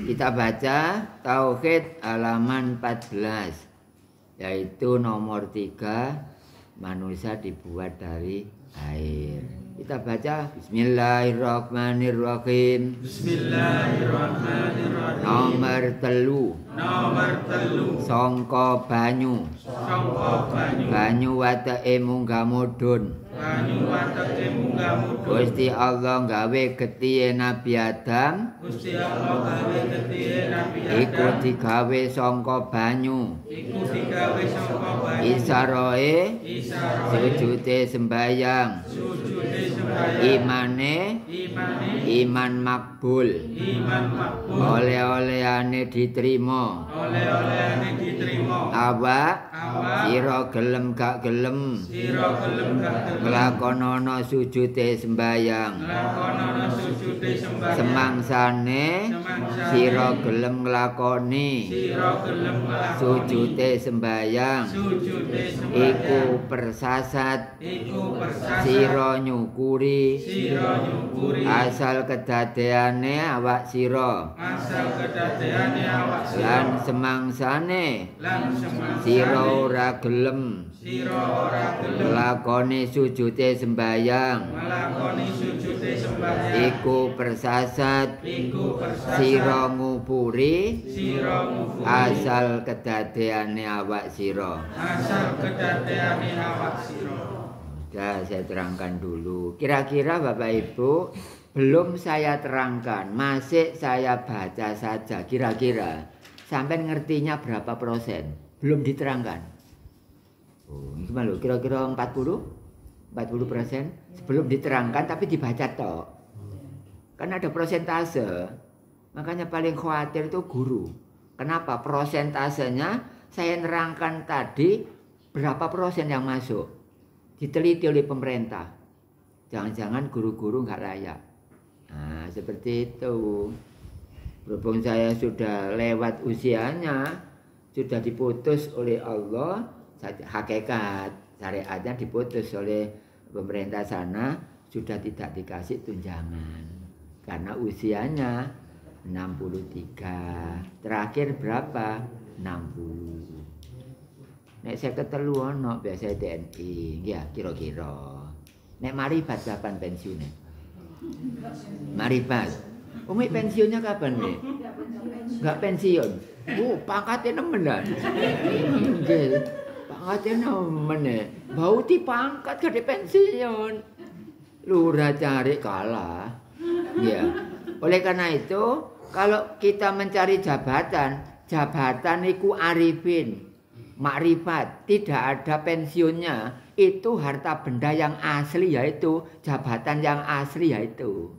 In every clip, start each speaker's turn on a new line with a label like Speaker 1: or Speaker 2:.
Speaker 1: Kita baca Tauhid halaman 14, yaitu nomor 3, manusia dibuat dari air. Kita baca Bismillahirrahmanirrahim.
Speaker 2: Bismillahirrahmanirrahim.
Speaker 1: Nomor telu. Sangka banyu. Banyu wateke munggah mudhun. Gusti Allah gawe getih Nabi Adam. Iku digawe sangka banyu. Isaroe sujude sembayang. Imane iman makbul. Oleh-olehane diterima. Awak sira gelem gak gelem. Nglakonana sujude sembayang. Semangsane sira gelem nglakoni sujude sembayang. Iku persasat sira nyukuri asal kedadeane awak sira. Lan semangsane sira ora gelem nglakoni sujude sembayang. Iku persasat sira ngupuri asal kedadeane awak sira. Sudah saya terangkan dulu. Kira-kira Bapak Ibu, belum saya terangkan, masih saya baca saja. Kira-kira sampai ngertinya berapa persen? Belum diterangkan. Oh, ini gimana? Kira-kira 40% sebelum diterangkan tapi dibaca tok. Kan ada persentase. Makanya paling khawatir itu guru. Kenapa? Persentasenya saya nerangkan tadi berapa persen yang masuk. Diteliti oleh pemerintah. Jangan-jangan guru-guru nggak layak. Nah, seperti itu. Berhubung saya sudah lewat usianya, sudah diputus oleh Allah, hakikat syariatnya diputus oleh pemerintah sana, sudah tidak dikasih tunjangan. Karena usianya 63. Terakhir berapa? 60. Nek saya ketelu ono biasa TNI, ya kira-kira. Nek Maribat kapan pensiunnya? Maribat. Umi pensiunnya kapan nih? Enggak pensiun. Pangkatnya nemenan. Nggih. Pangkatnya nemen. Bau dipangkat gak di pensiun. Lurah cari kalah. Ya. Oleh karena itu, kalau kita mencari jabatan iku arifin. Makrifat, tidak ada pensiunnya. Itu harta benda yang asli, yaitu jabatan yang asli, yaitu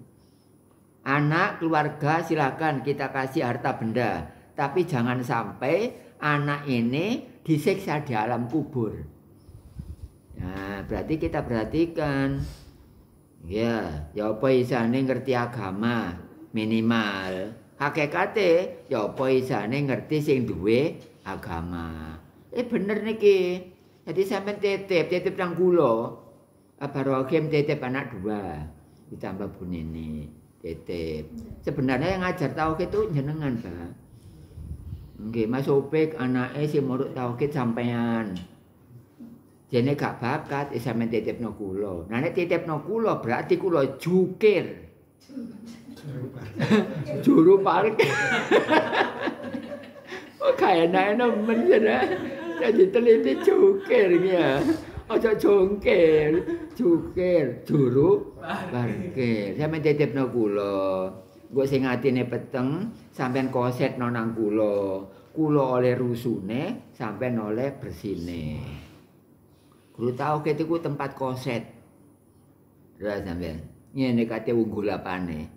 Speaker 1: anak keluarga silakan kita kasih harta benda, tapi jangan sampai anak ini disiksa di alam kubur. Nah, berarti kita perhatikan ya apa isane ngerti agama minimal, hakikate ya apa isane ngerti sing duwe agama. Bener niki. Jadi sampean titip nang kula. Barokim titip anak 2. Ditambah Bu Nini titip. Sebenarnya yang ngajar tauhid itu jenengan, Pak. Nggih, Mas Opik anake sing murut tauhid sampean. Jene gak bakat sampean titipno kula. Nah nek titipno kula berarti kula jukir. Juru parkir. Oh kaya nemen ya. Jadi teliti jukir ya. Aja jongkir, juru parkir. Sampeyan titipno kula. Engko sing atine peteng, sampeyan kosetno nang kula. Kula oleh rusune, sampeyan oleh bersine. Guru tauhid iku tempat koset. Ra sampeyan. Ngene kate unggulapane.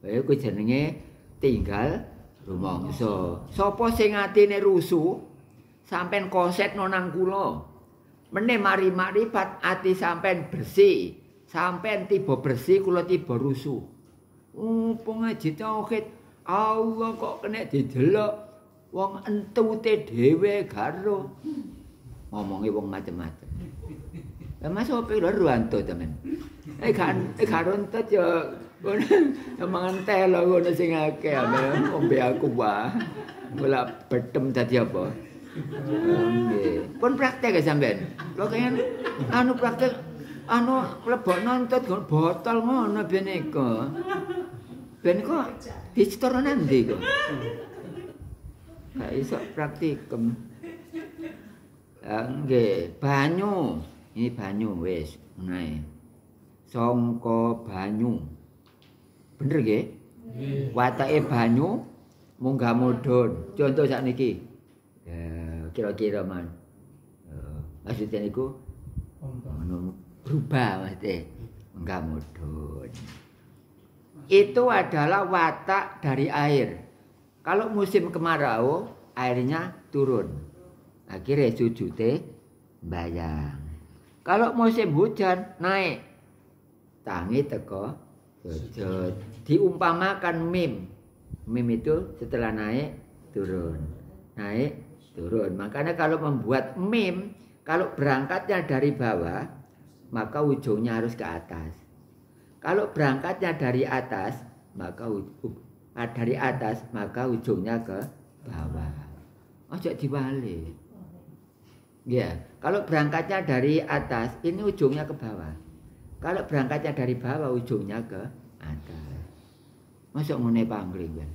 Speaker 1: Iku jenenge tinggal rumangsa. Sapa sing atine rusuh sampeyan kosetno nang kula. Meneh mari makrifat ati sampeyan bersih. Sampeyan tiba bersih kula tiba rusuh. Pengaji tauhid Allah kok kena didelok wong entute dhewe karo ngomongi wong macem-macem. Lah Mas Opik lho ruanto temen. Gak runtut ya Mangan telo ngono sing akeh ngombe aku wae. Bola betem dadi apa? Nggih. Pun praktek ya sampean. Kok kene anu praktek anu mlebok nontut botol ngono ben iku. Ben kok dicetor nanti kok. Gak iso praktikum. Nggih, banyu. Ini banyu wis menae. Sangka banyu. Bener nggih? Nggih. Watake banyu munggah mudhun. Contoh sakniki. Ya, kira-kira man. Maksudnya niku berubah maksudnya munggah mudhun. Itu adalah watak dari air. Kalau musim kemarau, airnya turun. Akhirnya sujute bayang. Kalau musim hujan, naik. Tangi teko sujud. Diumpamakan mim. Mim itu setelah naik, turun. Naik, turun. Makanya kalau membuat mim, kalau berangkatnya dari bawah, maka ujungnya harus ke atas. Kalau berangkatnya dari atas, maka ujungnya ke bawah. Ojo diwali. Ya, kalau berangkatnya dari atas, ini ujungnya ke bawah. Kalau berangkatnya dari bawah, ujungnya ke atas. Masuk ngene pangling kan.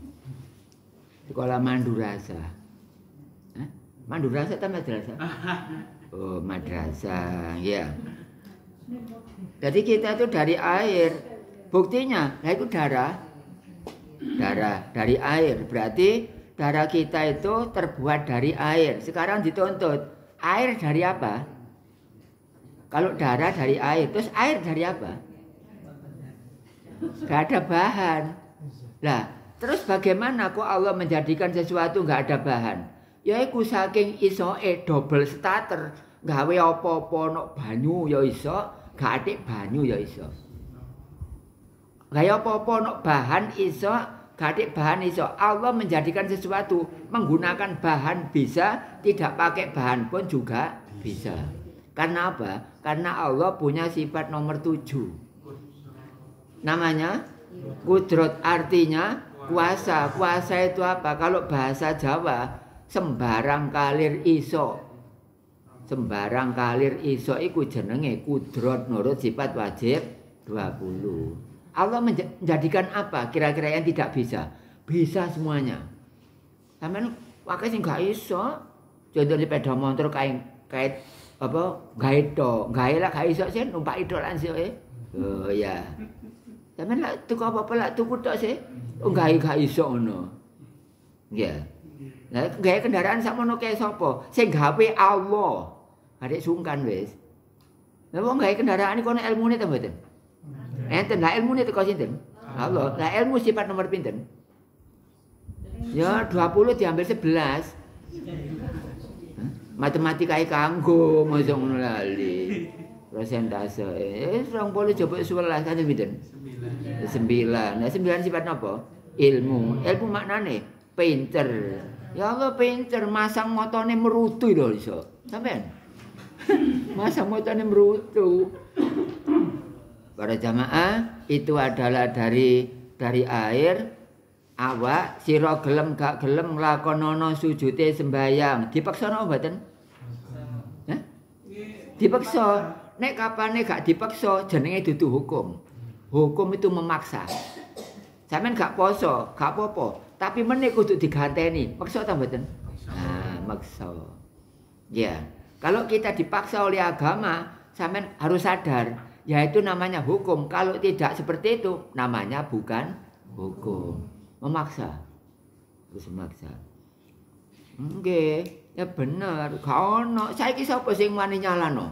Speaker 1: Sekolah Mandurasa. Hah? Mandurasa atau madrasah? Oh, madrasah, ya. Jadi kita itu dari air. Buktinya, nah itu darah. Darah dari air. Berarti darah kita itu terbuat dari air. Sekarang dituntut. Air dari apa? Kalau darah dari air, terus air dari apa? Gak ada bahan. Lah, terus bagaimana kok Allah menjadikan sesuatu gak ada bahan? Yaiku saking isoe double starter, gawe apa-apa nok banyu ya iso, gak atik banyu ya iso. Gawe apa-apa nok bahan iso, gak atik bahan iso. Allah menjadikan sesuatu menggunakan bahan bisa, tidak pakai bahan pun juga bisa. Karena apa? Karena Allah punya sifat nomor 7. Namanya kudrat, artinya kuasa. Kuasa itu apa? Kalau bahasa Jawa, sembarang kalir iso. Sembarang kalir iso iku jenenge kudrat nurut sifat wajib 20. Allah menjadikan apa? Kira-kira yang tidak bisa? Bisa semuanya. Sampeyan pakai sing gak iso. Contoh di sepeda motor kait apa? Gawe to. Gawe lah gak iso sih numpak itu lan sih. Oh ya. Sampeyan lak tuku apa-apa lak tuku tok sih. Oh gawe gak iso ngono. Nggih. Lah gawe kendaraan sakmono kae sapa? Sing gawe Allah. Adik sungkan wis. Lah wong gawe kendaraan iku ana ilmune ta mboten? Enten lah ilmune teko sinten? Allah. Lah ilmu sifat nomor pinten? Ya 20 diambil 11. Matematika kanggo mosok ngono lali. Persentase. 20 coba 11 kan pinten? 9. Nah 9 sifat napa? Ilmu. Ilmu maknane pinter. Ya Allah pinter masang motone merutu lho iso. Sampean? Masang motone merutu. Para jamaah, itu adalah dari air. Awak sira gelem gak gelem nglakonono sujude sembayang. Dipaksa napa mboten? Hah? Dipaksa. Nek kapane gak dipaksa jenenge dudu hukum. Hukum itu memaksa. Sampeyan gak poso, gak apa-apa, tapi meneh kudu diganteni. Maksa ta mboten? Nah, maksa. Ya. Kalau kita dipaksa oleh agama, sampeyan harus sadar, yaitu namanya hukum. Kalau tidak seperti itu, namanya bukan hukum. Memaksa. Terus memaksa. Nggih, ya bener. Gak ono. Saiki sapa sing wani nyalano?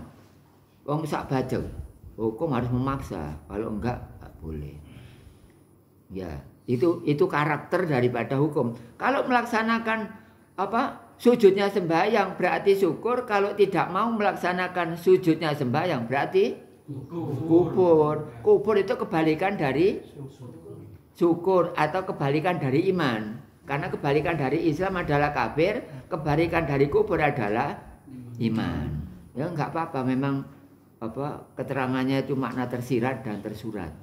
Speaker 1: Wong sak bajeng. Hukum harus memaksa. Kalau enggak boleh. Ya, itu karakter daripada hukum. Kalau melaksanakan sujudnya sembahyang berarti syukur. Kalau tidak mau melaksanakan sujudnya sembahyang berarti kufur. Kufur itu kebalikan dari syukur atau kebalikan dari iman. Karena kebalikan dari Islam adalah kafir, kebalikan dari kufur adalah iman. Ya enggak apa-apa, memang keterangannya itu makna tersirat dan tersurat.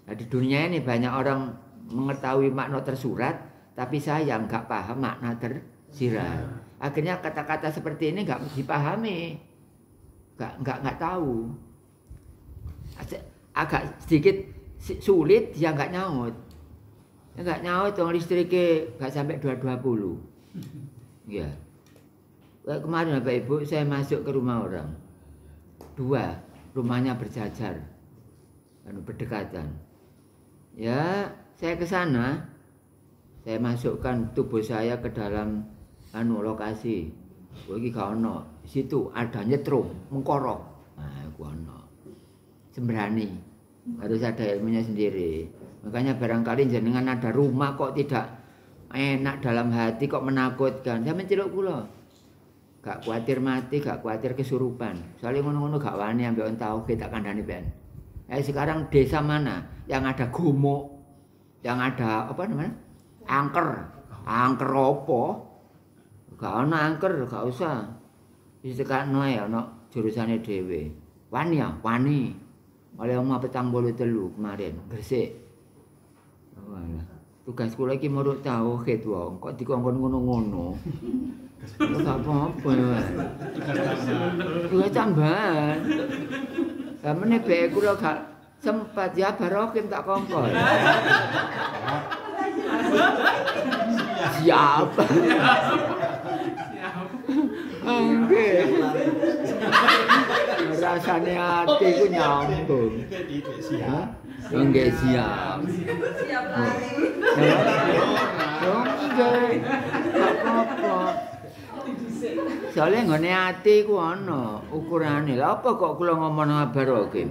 Speaker 1: Nah, di dunia ini banyak orang mengetahui makna tersurat, tapi sayang nggak paham makna tersirat. Akhirnya kata-kata seperti ini nggak dipahami, nggak tahu. Agak sedikit sulit dia nggak nyaut. Nggak nyaut, dong listriknya nggak sampai 220. Ya. Kemarin Bapak Ibu saya masuk ke rumah orang. 2, rumahnya berjajar. Berdekatan. Ya, saya ke sana. Saya masukkan tubuh saya ke dalam lokasi. Iki gak ono. Di situ ada nyetrum, mengkorok. Nah, iku ono. Sembrani. Harus ada ilmunya sendiri. Makanya barangkali jenengan ada rumah kok tidak enak dalam hati, kok menakutkan. Saya menceluk kula. Gak khawatir mati, gak khawatir kesurupan. Soalnya ngono-ngono gak wani ambek on tauhid tak kandhani ben. Sekarang desa mana yang ada gumuk, yang ada apa namanya? Angker. Angker apa? Gak ana angker, gak usah. Wis tekakno ae ana jurusane dhewe. Wani ya, wani. Oleh omah 43 kemarin, Gresik. Walah. Tugas kula iki muruk tauhid wong, kok dikongkon ngono-ngono. Gak apa-apa ya. Tugas tambahan. Lah meneh bae kula gak sempat ya barokim tak kongkon. Siap. Oke. Rasane ati ku nyambung. Siap. Nggih siap. Siap lari. Nggih. Apa-apa. Soale nggone ati ku ana ukurane. Lah apa kok kula ngomong barokim?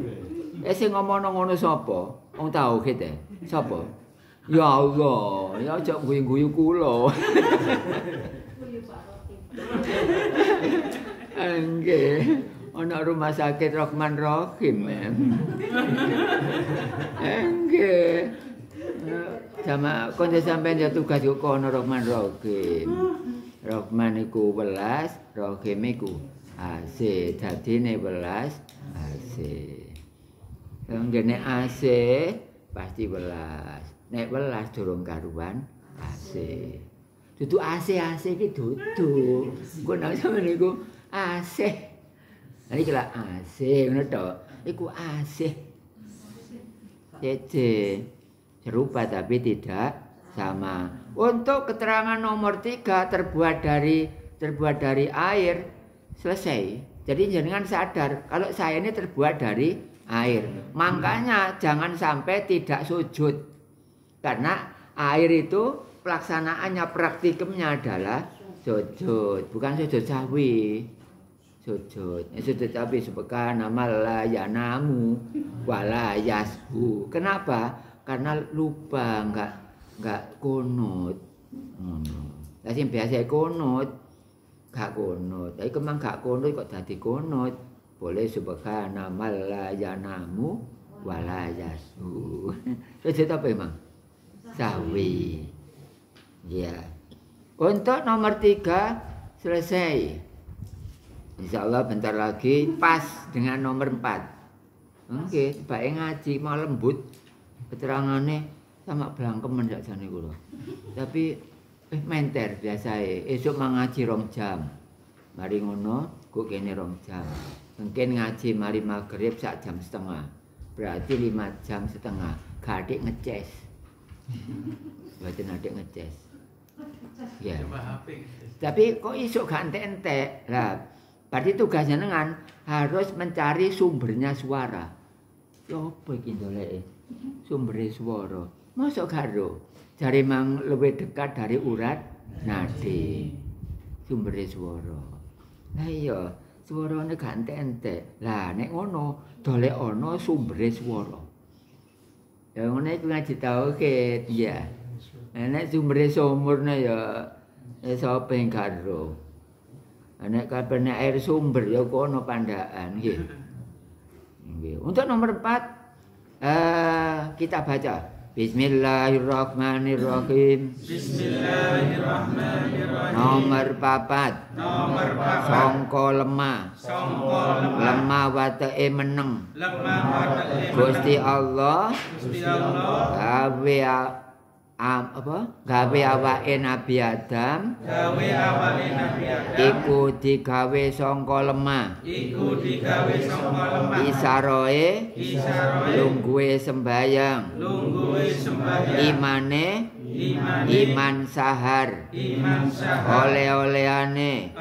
Speaker 1: Sing ngomong ngono sapa? Wong tauhid e. Sapa? Ya Allah, ya aja guyu-guyu kula. Nggih, ana rumah sakit Rahman Rahim. Nggih. Sama konco sampeyan ya tugas kok ana Rahman Rahim. Rahman iku welas, Rahim iku AC. Dadine welas AC. Nggene AC pasti welas. Nek welas durung karuan AC. Dudu AC iki dudu. Engko nek sampeyan niku AC. Lah iki lak AC ngono to. Iku AC. Cece. Serupa tapi tidak sama. Untuk keterangan nomor 3 terbuat dari air selesai. Jadi jenengan sadar kalau saya ini terbuat dari air. Makanya jangan sampai tidak sujud. Karena air itu pelaksanaannya, praktikumnya adalah sujud, bukan sujud sahwi. Sujud tapi subhana la yanamu wala yasbu. Kenapa? Karena lupa, enggak kunut. Lah sing biasa kunut, gak kunut. Tapi kemang gak kunut kok dadi kunut. Boleh subhana la yanamu wala yasbu. Sujud apa emang? Sawi. Ya. Untuk nomor 3 selesai. Insyaallah bentar lagi pas dengan nomor 4. Oke, bae ngaji mau lembut. Keterangannya sama blangkemen sakjane kula. Tapi menter biasae. Esuk mangaji 2 jam. Mari ngono, kok kene 2 jam. Mungkin ngaji mari maghrib 1 jam setengah. Berarti 5 jam setengah. Gadik ngeces. Mboten adik ngeces. Ya. Tapi kok isuk gak entek-entek. Lah, berarti tugasnya jenengan harus mencari sumbernya suara. Ya apa iki ndoleke? Sumbere suara. Mosok karo jare mang luwih dekat dari urat nadi. Sumbere suara. Lah iya, suarane gak entek-entek. Lah nek ngono, dolek ana sumbere suara. Ya ngono iku ngaji tauhid ya. Nek sumbere sumurne ya sapa yang karo. Nek kabeh air sumber ya kono pandaan nggih. Nggih. Untuk nomor 4 kita baca Bismillahirrahmanirrahim.
Speaker 2: Bismillahirrahmanirrahim.
Speaker 1: Nomor 4. Sangka lemah. Lemah wateke meneng. Gusti Allah gawe awake Nabi Adam iku digawe sangka lemah. Isaroe lungguhe sembayang. Imane iman sahar. Oleh-olehane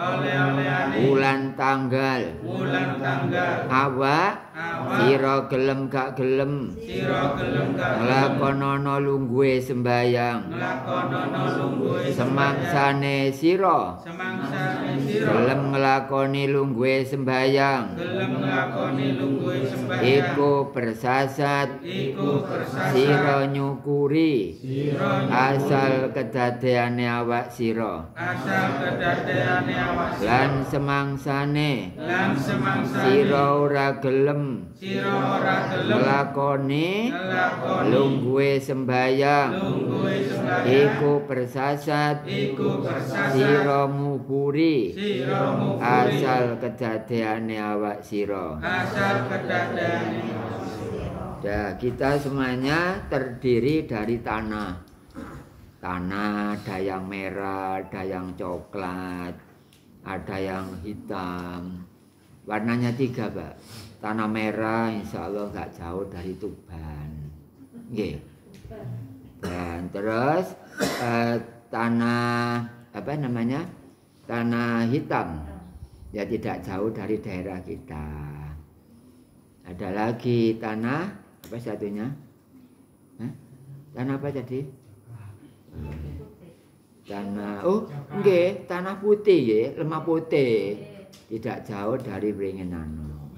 Speaker 1: bulan tanggal. Awak sira gelem gak gelem nglakonana lungguhe sembayang. Semangsane sira gelem nglakoni lungguhe sembayang. Iku bersasat sira nyukuri asal kedadeane awak sira. Lan semangsane sira ora gelem nglakoni lungguhe sembayang. Iku bersasat sira nguburi asal kedadeane awak sira. Ya, kita semuanya terdiri dari tanah. Tanah ada yang merah, ada yang coklat, ada yang hitam. Warnanya 3, Pak. Tanah merah insya Allah gak jauh dari Tuban. Nggih. Dan terus tanah apa namanya? Tanah hitam. Ya tidak jauh dari daerah kita. Ada lagi tanah apa satunya? Hah? Tanah apa tadi? Tanah nggih, tanah putih nggih, lemah putih. Tidak jauh dari Wringenano.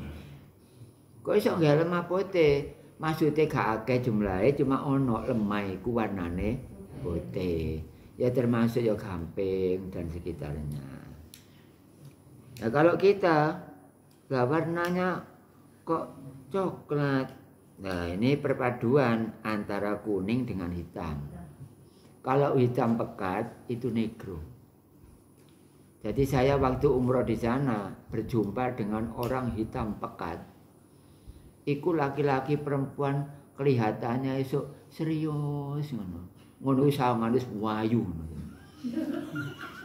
Speaker 1: Kok iso nggih lemah putih? Maksudnya gak akeh jumlahe, cuma ono lemah iku warnane putih. Ya termasuk ya Gamping dan sekitarnya. Nah, kalau kita lah warnanya kok coklat. Nah, ini perpaduan antara kuning dengan hitam. Kalau hitam pekat itu negro. Jadi saya waktu umroh di sana berjumpa dengan orang hitam pekat. Iku laki-laki perempuan kelihatannya iso serius ngono. Ngono sanganes wayu ngono.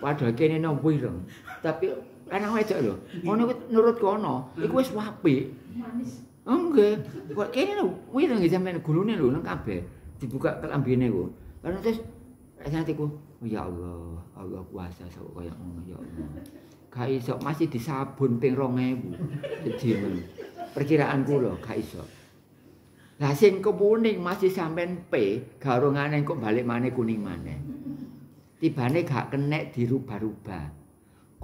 Speaker 1: Padahal kene nopo ireng. Tapi lanang wedok lho. Ngono nurut kono, iku wis apik. Manis. Enggak. Kok kene lho wireng sampeyan gulune lho nang kabeh. Dibuka kelambine ku. Lan terus hatiku, oh ya Allah, Allah kuasa sok kaya ngono ya Allah. Gak iso masih disabun ping 2000 sedina. Perkiraanku lho gak iso. Lah sing kuning masih sampean P, garungane kok balik maneh kuning maneh. Tibane gak kenek dirubah-rubah.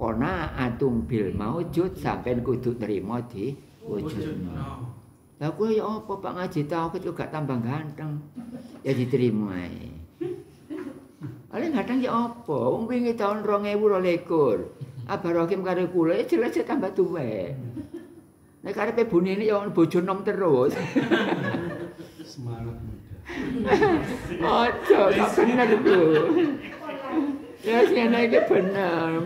Speaker 1: Kona atung bil maujud sampean kudu trimo di wujudno. Lah kuwi ya apa Pak ngaji tauhid kok gak tambah ganteng. Ya diterima ae. Paling kadang ya apa? Wong wingi tahun 2022. Abah Rohim karo kula jelas tambah tuwek. Nek karepe bunine ya bojo nom terus.
Speaker 2: Semangat muda.
Speaker 1: Ojo, gak bener itu. Ya sing iki bener.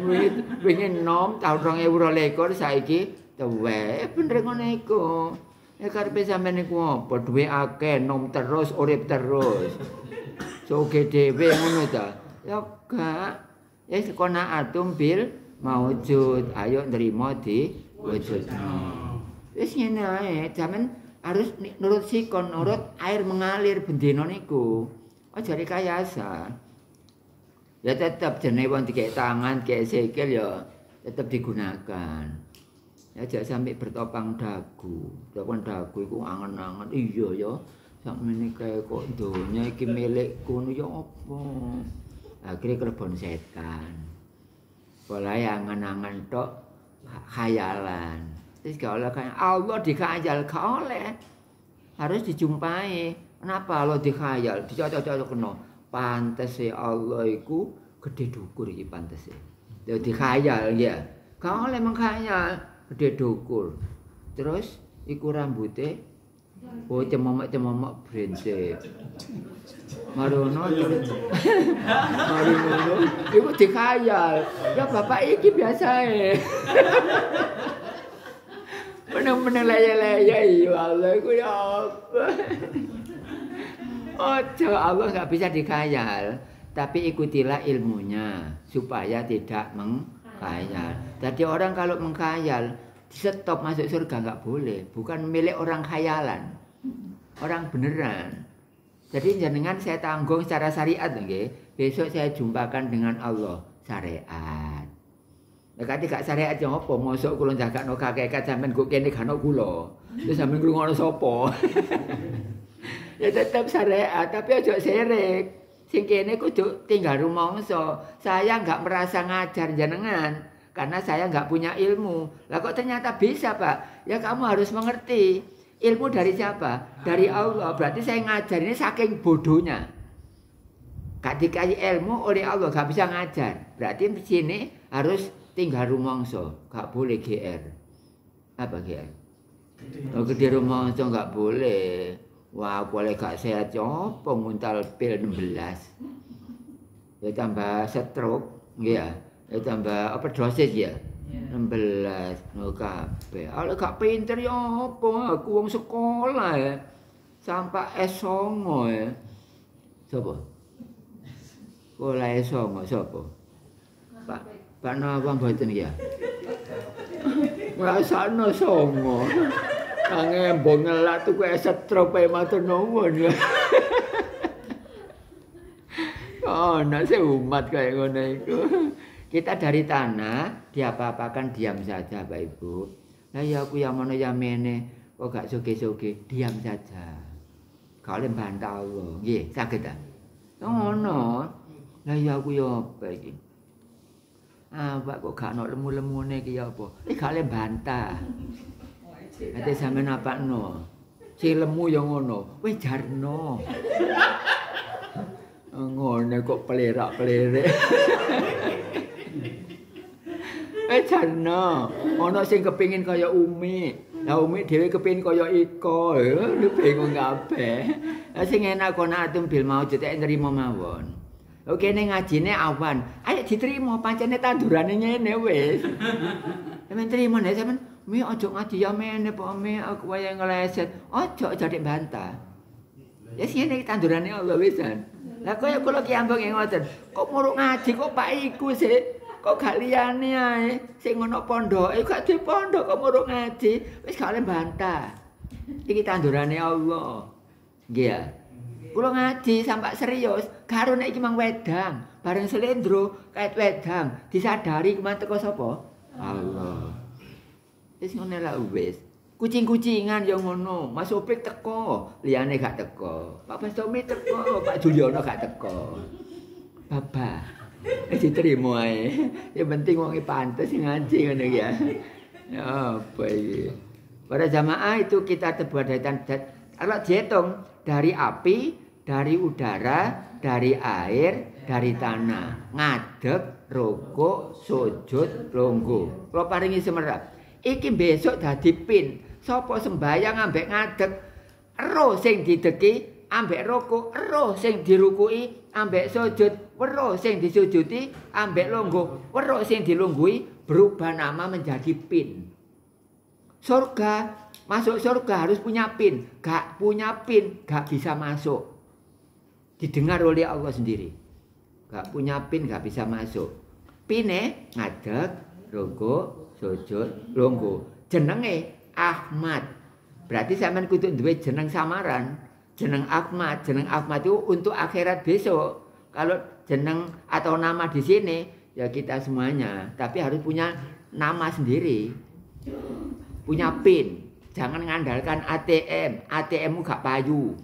Speaker 1: Wingi nom tahun 2022 saiki tuwek. Bener ngono iku. Nek karepe sampeyan niku apa? Duwe akeh nom terus, urip terus. Soge dhewe ngono ta. Ya gak. Ya sekona atum bil maujud. Ayo nrimo di wujudno. Wis ngene ae, sampean harus nurut sikon, nurut air mengalir bendina niku. Aja rekayasa. Ya tetap jenenge wong dikek tangan, dikek sikil ya tetap digunakan. Ya aja sampai bertopang dagu. Topang dagu iku angen-angen. Iya ya. Sakmene kae kok donya iki milikku ya apa? Akhire krebon setan. Polahe angen-angen tok khayalan. Terus gak oleh kan Allah dikhayal gak oleh. Harus dijumpai. Kenapa Allah dikhayal? Dicocok-cocok kena. Pantese Allah iku gede dukur iki pantese. Ya dikhayal ya. Gak oleh mengkhayal gede dukur. Terus iku rambute Oh cemomok prinsip. Marono Marono iku dikhayal. Ya bapak iki biasae. Bener-bener laya-laya ya Allah iku ya apa. Ojo Allah nggak bisa dikhayal, tapi ikutilah ilmunya supaya tidak mengkhayal. Jadi orang kalau mengkhayal stop masuk surga nggak boleh, bukan milik orang khayalan, orang beneran. Jadi jenengan saya tanggung secara syariat, nggih. Besok saya jumpakan dengan Allah syariat. Nek gak syariat yo apa? Mosok kula jagakno kakek sampean kok kene gak ono kula. Terus sampean ngrungokno sapa? Ya tetap syariat, tapi ojo sirik. Sing kene kudu tinggal rumangsa. Saya enggak merasa ngajar jenengan karena saya enggak punya ilmu. Lah kok ternyata bisa, Pak? Ya kamu harus mengerti. Ilmu dari siapa? Dari Allah. Berarti saya ngajar ini saking bodohnya. Gak dikasih ilmu oleh Allah, gak bisa ngajar. Berarti di sini harus tinggal rumangsa, gak boleh GR. Apa GR? Oh, gede rumangsa gak boleh. Wah, boleh gak sehat apa nguntal pil 16. Ya tambah stroke, ya. Ya tambah apa dosis ya? 16 no kabeh. Ale gak pinter ya apa? Aku wong sekolah ya. Sampai S9 ya. Sopo? Sekolah S9 sopo? Pak Nawang mboten ya. Ngrasakno songo. Ngembong ngelak tuku stroke ae matur nuwun. Oh, nak seumat kayak ngono iku. Kita dari tanah diapa-apakan diam saja, Pak Ibu. Lah ya aku yang mana ya mene kok gak soge-soge, diam saja. Kalian bantah Allah. Nggih, saged ta? Ngono. Lah ya aku ya apa iki? Ah, Pak kok gak ono lemu-lemune iki ya apa? Kalian bantah. Ate sampean apakno? Si lemu ya ngono, wis jarno. Ngono kok pelerak-pelerik. Jarno, ana sing kepengin kaya Umi. Lah Umi dhewe kepengin kaya Iko. Lho bingung kabeh. Lah sing enak kono atum bil mau cetek nrimo mawon. Oke kene ngajine awan. Ayo diterima pancene tandurane ngene wis. Sampeyan trimo nek sampeyan mi ojo ngaji ya mene po mi aku wae ngeleset. Ojo jadi bantah. Ya sing ngene tandurane Allah wisan. Lah kaya kula ki ambung ngoten. Kok muruk ngaji kok Pak iku sih. Kok gak liyane ae sing ngono pondoke gak di pondok kok muruk ngaji. Wis gak bantah. Iki tandurane Allah. Nggih ya. Kula ngaji sampai serius, karo nek iki mang wedang, bareng selendro kait wedang, disadari kuwi teko sapa? Allah. Wis ngono lah wis. Kucing-kucingan ya ngono, Mas Opik teko, liyane gak teko. Pak Bastomi teko, Pak Juliono gak teko. Bapak, diterima ae. Yang penting wong pantes ngaji ngono ya. Ya apa iki? Para jamaah itu kita terbuat dari kalau dihitung dari api, dari udara, dari air, dari tanah, ngadeg, rukuk, sujud, lungguh. Kalau paringi semerap, iki besok dadi pin. Sopo sembayang ambek ngadeg, roh sing dideki, ambek rukuk, roh sing dirukui, ambek sujud, roh sing disujuti, ambek lungguh, roh sing dilungguhi, berubah nama menjadi pin. Surga, masuk surga harus punya pin, gak punya pin, gak bisa masuk. Didengar oleh Allah sendiri. Gak punya pin, gak bisa masuk. Pine ngadeg, rukuk, sujud, lungguh. Jenenge Ahmad. Berarti sampean kudu duwe jeneng samaran. Jeneng Ahmad itu untuk akhirat besok. Kalau jeneng atau nama di sini ya kita semuanya, tapi harus punya nama sendiri. Punya pin. Jangan ngandalkan ATM. ATM-mu gak payu.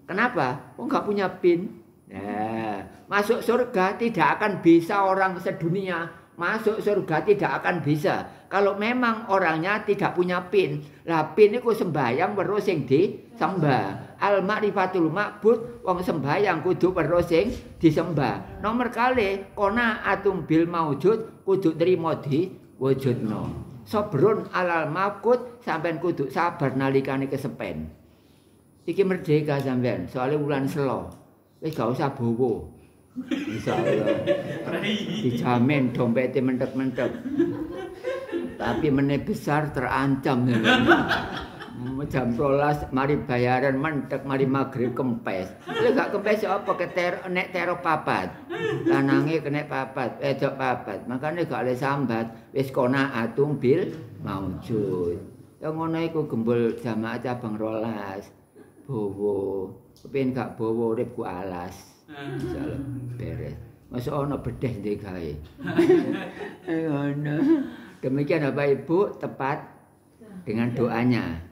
Speaker 1: Kenapa? Oh nggak punya PIN. Nah, masuk surga tidak akan bisa orang sedunia. Masuk surga tidak akan bisa. Kalau memang orangnya tidak punya PIN. Lah PIN itu sembahyang terus sing disembah. Al-ma'rifatul ma'bud wong sembahyang kudu terus sing disembah. Nomor kali kona atum bil maujud kudu trimo di wujudno. Sabrun alal maqut sampean kudu sabar nalikane kesepen. iki merdeka sampean, soalnya wulan selo. Wis gak usah bowo. Insyaallah. Dijamin dompete mentek-mentek. Tapi meneh besar terancam. Jam 12 mari bayaran mentek, mari maghrib kempes. Lek gak kempes apa nek tero papat. Lanange kena papat, wedok papat. Makane gak oleh sambat, wis kona atung bil maujud. Ya ngono iku gembul jamaah cabang 12. Bowo, kepengin gak bowo urip ku alas. Insyaallah beres. Masuk ono bedeh ndek gawe. Ngono. Demikian Bapak Ibu, tepat dengan doanya.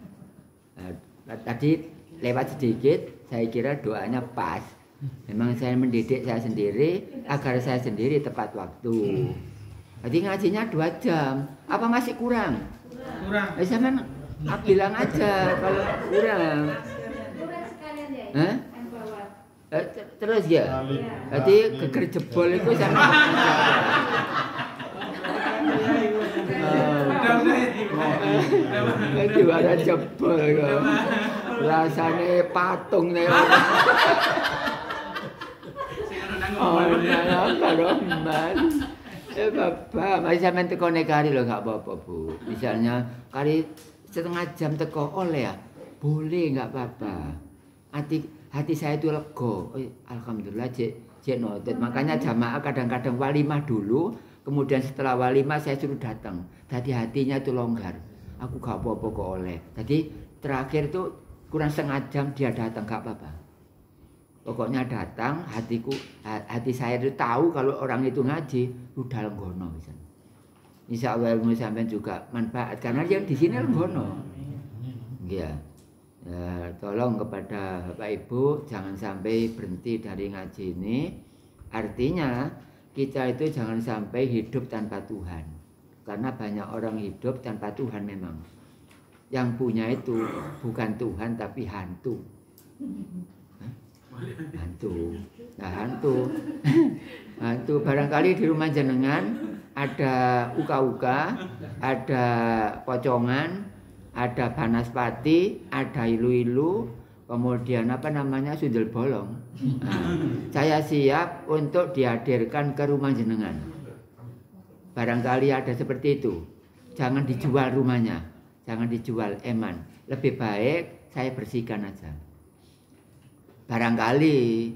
Speaker 1: Tadi lewat sedikit, saya kira doanya pas. Memang saya mendidik saya sendiri agar saya sendiri tepat waktu. Jadi ngajinya 2 jam. Apa masih kurang?
Speaker 3: Kurang.
Speaker 1: Sama bilang aja kalau kurang. Hah? Terus ya? Berarti geger jebol itu sama. Juara jebol kok. Rasane patung nek. Oh, nah, kalau man. Bapak, masih sampean teko nek kari lho enggak apa-apa, Bu. Misalnya kari setengah jam teko oleh ya. Boleh enggak apa-apa. Hati saya itu lega. Oh, alhamdulillah cek notet. Makanya jamaah kadang-kadang walimah dulu, kemudian setelah walimah saya suruh datang. Tadi hatinya itu longgar. Aku gak apa-apa kok oleh. Jadi terakhir tuh kurang setengah jam dia datang gak apa-apa. Pokoknya datang, hati saya itu tahu kalau orang itu ngaji, udah lenggono misalnya. Insya Allah ilmu sampean juga manfaat karena yang di sini lenggono. Iya. Ya, tolong kepada Bapak Ibu jangan sampai berhenti dari ngaji ini. Artinya kita itu jangan sampai hidup tanpa Tuhan. Karena banyak orang hidup tanpa Tuhan memang. Yang punya itu bukan Tuhan tapi hantu. Hantu. Nah, hantu. Hantu barangkali di rumah jenengan ada uka-uka, ada pocongan, ada banaspati, ada ilu-ilu, kemudian sundel bolong. Nah, saya siap untuk dihadirkan ke rumah jenengan. Barangkali ada seperti itu. Jangan dijual rumahnya, jangan dijual eman. Lebih baik saya bersihkan aja. Barangkali,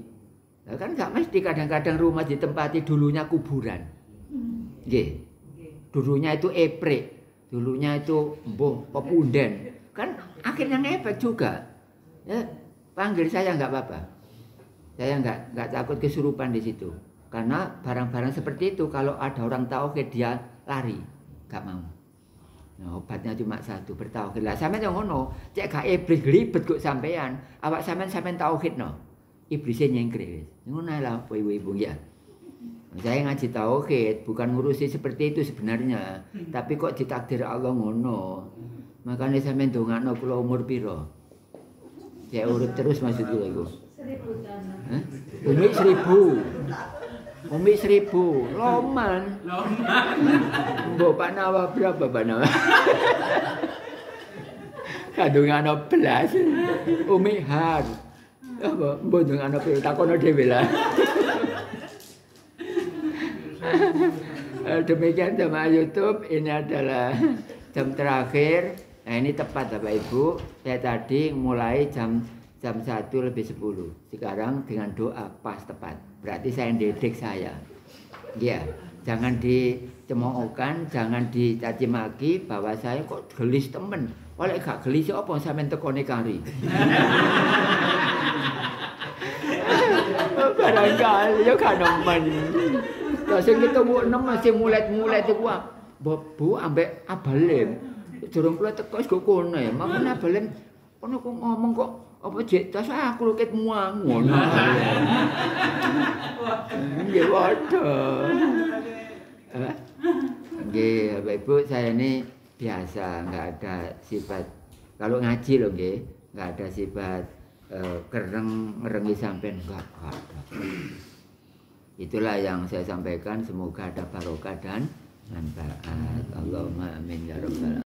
Speaker 1: kan nggak mesti kadang-kadang rumah ditempati dulunya kuburan. Nggih. Dulunya itu eprik. Dulunya itu pepunden, kan akhirnya ngefek juga. Ya, panggil saya nggak apa-apa. Saya nggak takut kesurupan di situ. Karena barang-barang seperti itu kalau ada orang tauhid dia lari, nggak mau. Nah, obatnya cuma satu, bertauhid. Lah sampean yang ngono, cek gak iblis glibet kok sampean. Awak sampean tauhid no. Iblisnya nyengkre. Ngono lah ibu-ibu ya. Saya ngaji tauhid, bukan ngurusi seperti itu sebenarnya. Tapi kok ditakdir Allah ngono. Makanya sampean ndongakno kula umur piro? Ya urut terus maksudku iku. 1000 tahun. Umi 1000. Umi 1000. Loman. Mbok Pak Nawa berapa Pak Nawa? Kandungane 11. Umi har. Apa mbok ndongakno piro takono dhewe lah. Demikian jamaah YouTube, ini adalah jam terakhir. Nah ini tepat Bapak Ibu. Saya tadi mulai jam 1:10. Sekarang dengan doa pas tepat. Berarti saya didik saya. Ya, jangan dicemoohkan, jangan dicaci maki bahwa saya kok gelis temen. Oleh gak gelis apa sampean tekone kari. Barangkali yo kan nemen. Lah sing ketemu 6 masih mulet-mulet iku Bu ambek abalem. Durung kula teko wis go kono. Makane abalem kono kok ngomong kok apa jek tas aku lho ket muang ngono. Nggih waduh. Nggih Bapak Ibu saya ini biasa enggak ada sifat kalau ngaji loh nggih, enggak ada sifat ngerengi sampean enggak ada. Itulah yang saya sampaikan, semoga ada barokah dan manfaat. Allahumma amin ya rabbal alamin.